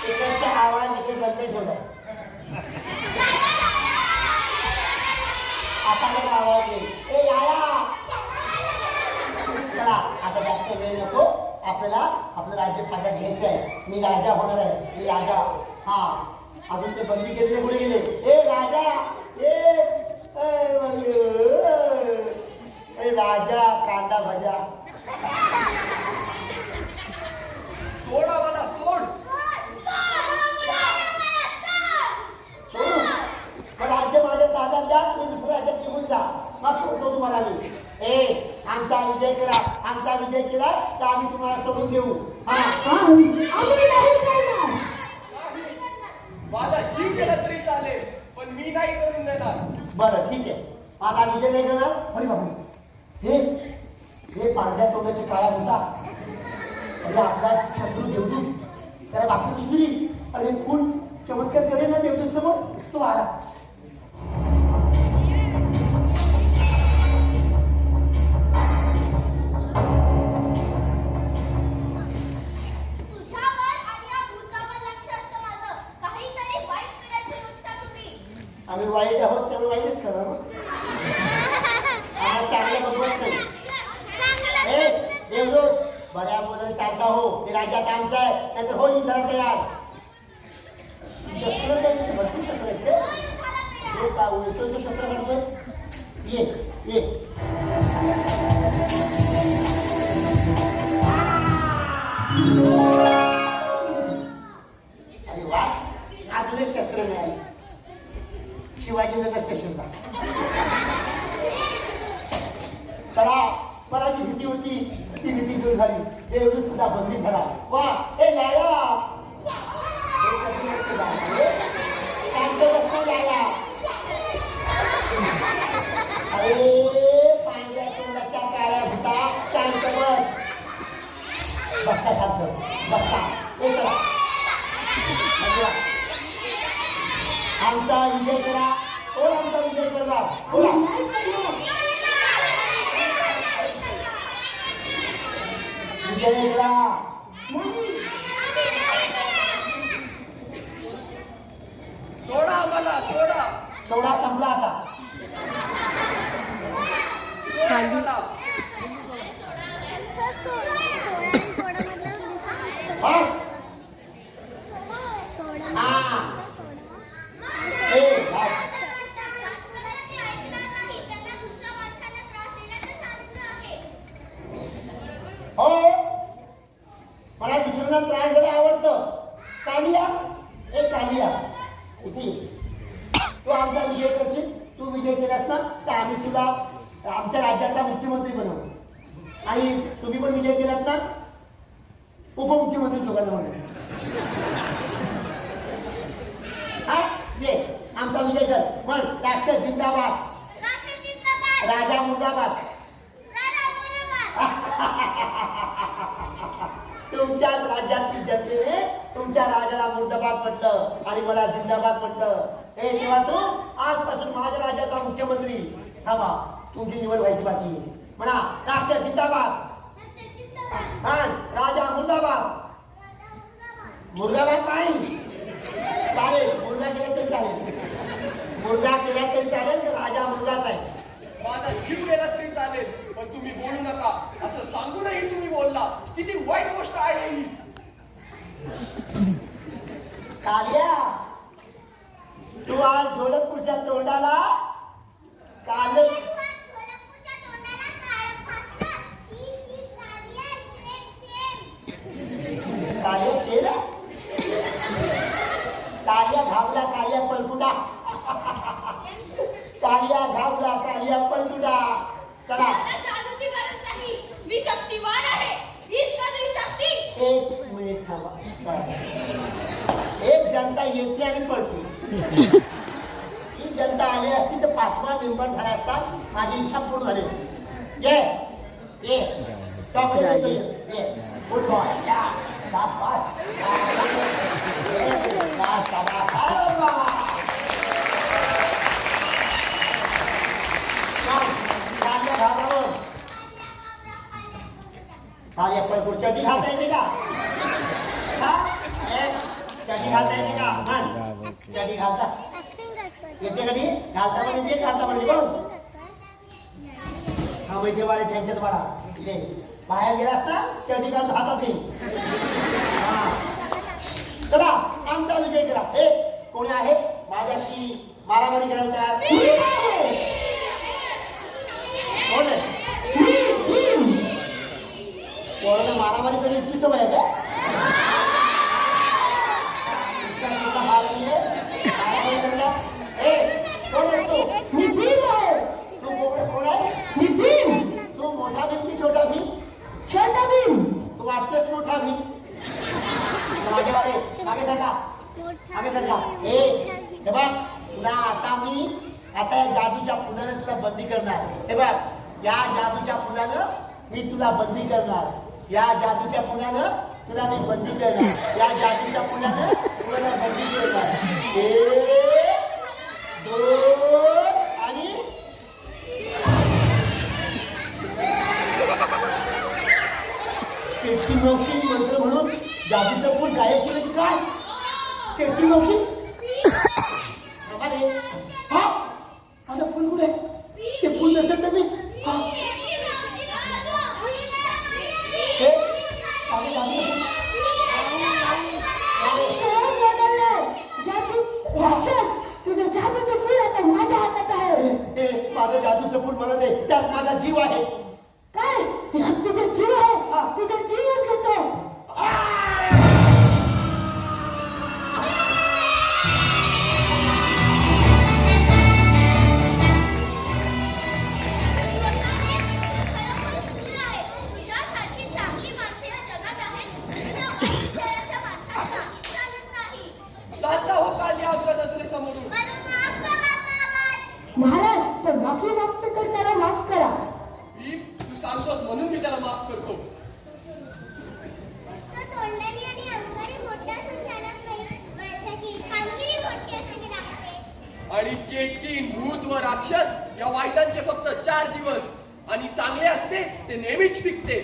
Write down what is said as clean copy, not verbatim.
इकडचा आवाज इकडे बंद ठेवलाय. आता मला आवाज येईल. ए याया, चला आता जास्त वेळ नको. आपल्याला आपलं राज्य ताब्यात घ्यायचं आहे. मी राजा होणार आहे. मी राजा. हा, अजून ते बंदी केलेले कुठे गेले? ए राजा, ए राजा कांदा भजा. सोडा मला, सोड. राज्य माझ्या ताब्यात द्या. तुम्ही दुसऱ्या राज्यात निघून जा. मग सोडतो तुम्हाला मी. ए आमचा विजय केला, आमचा विजय केला तर आम्ही तुम्हाला सोडून देऊ. माझा जीव गेला तरी चालेल, पण मी नाही करून देणार. बरं ठीक आहे, माझा विजय नाही करणार. अरे बाबू, हे पांढऱ्या तोंडाची काळ्या होता. अरे आपला शत्रू देवदूत, त्याला बाकी दिली. अरे हे फुल चमत्कार करेल ना देवदूत समोर. तो आला. आम्ही वाईट आहोत त्यामुळे वाईटच करणार. आम्हाला चांगलं बघवत नाही. देवदूत बऱ्या बोलायला चालता हो. हे राज्यात आमचं आहे, नाहीतर हो युद्धाला तयार. शस्त्र काय भरती शस्त्र आहेत ते? हे का उलटो तो शस्त्र करतोय. ये ये अरे वा, अजून एक शस्त्र मिळालं. शिवाजीनगर स्टेशनला. त्याला पराची भीती होती, ती भीती दूर झाली. देवदूत सुद्धा बंदी झाला. वा ए लाया, शांत बसतो लाया. अरे पांढऱ्या तोंडाच्या काळ्या भूता, शांत बस. बसता शांत बसता. ए चला आमचा विजय करा. हो आमचा विजय करा. बोला विजय करा. सोडा मला, सोडा. सोडा संपला आता. बस. हो, मला दुसऱ्यांना त्रास द्यायला आवडतं. कालिया, ए कालिया, इथे तू आमचा विजय करशील. तू विजय केलास ना तर आम्ही तुला आमच्या राज्याचा मुख्यमंत्री बनवू. आणि तुम्ही पण विजय केलात ना, उपमुख्यमंत्री दोघांना म्हणून. हा ये आमचा विजय कर. पण राक्षस जिंदाबाद, राजा मुर्दाबाद. तुमच्याच राज्यातील जनतेने तुमच्या राजाला मुर्दाबाद म्हटलं आणि मला जिंदाबाद म्हटलं. हे तेव्हा तू आजपासून माझ्या राज्याचा मुख्यमंत्री. थांबा, तुमची निवड व्हायची बाकी. म्हणा राक्षस जिंदाबाद आणि राजा मुर्दाबाद. मुर्दाबाद नाही चालेल, मुर्दा केला तरी चालेल. मुर्दा केला तरी चालेल, तर राजा मुर्दाच आहे. माझा जीव गेला तरी चालेल, पण तुम्ही बोलू नका असं सांगूनही तुम्ही बोलला. किती वाईट गोष्ट आहे ही. कालिया, तू आज ढोलकपूरच्या तोंडाला काल कालिया शेर, कालिया घाबला कालिया पलकुटा. कालिया घाबला कालिया पलकुटा. चला जादूची गरज नाही, मी शक्तिवान आहे. हीच का तुझी शक्ती? एक मिनिट थांबा. एक जनता येते आणि पळते. ही जनता आली असती तर 5वा मेंबर झाला असता. माझी इच्छा पूर्ण झाली असती. ये ये चॉकलेट देतो. ये गुड बॉय. या शाबास. काल या पळपूर चड्डी घालता येते का हा? चड्डी घालता येते का म्हण चड्डी घालता येते कधी घालता म्हणजे घालता म्हणजे बरोबर हा वैद्य वाले त्यांच्यात मला ते बाहेर गेला असता चड्डी घालून हातात येईल चला आमचा विजय केला हे कोणी आहे माझ्याशी मारामारी करायला तयार कोण आहे कोणाला मारामारी करी इतकी सवय आहे का मारामारी करायला हे कोण आहेस तू मी भीम आहे तू कोण आहे मी भीम तू मोठा भीम की छोटा भीम छोटा भीम तू वाटतेस मोठा भीम मागे मागे मागे सरका मागे सरका हे बघ तुला आता या जादूच्या फुलानं तुला बंदी करणार हे बघ या जादूच्या फुलानं मी तुला बंदी करणार या जादूच्या फुलानं तुला मी बंदी करणार या जादूच्या फुलानं तुला बंदी करणार 1 2 आणि केटकी मावशी मंत्र म्हणून जादूचं फुल गायब केलं की काय केटकी मावशी अरे हा माझं फुल कुठे ते फुल नसेल तर मी हा हे माझं जादूचं फुल मला दे त्यात माझा जीव आहे काय तुझा जीव आहे तुझा जीवच घेतो चालता हो काल या अपघातातले समोरून महाराज तो माफी मागतो तर त्याला माफ करा तू सांगतोस म्हणून मी त्याला माफ करतो आणि चेटकी भूत व राक्षस या वाईटांचे फक्त 4 दिवस आणि चांगले असते ते नेहमीच टिकते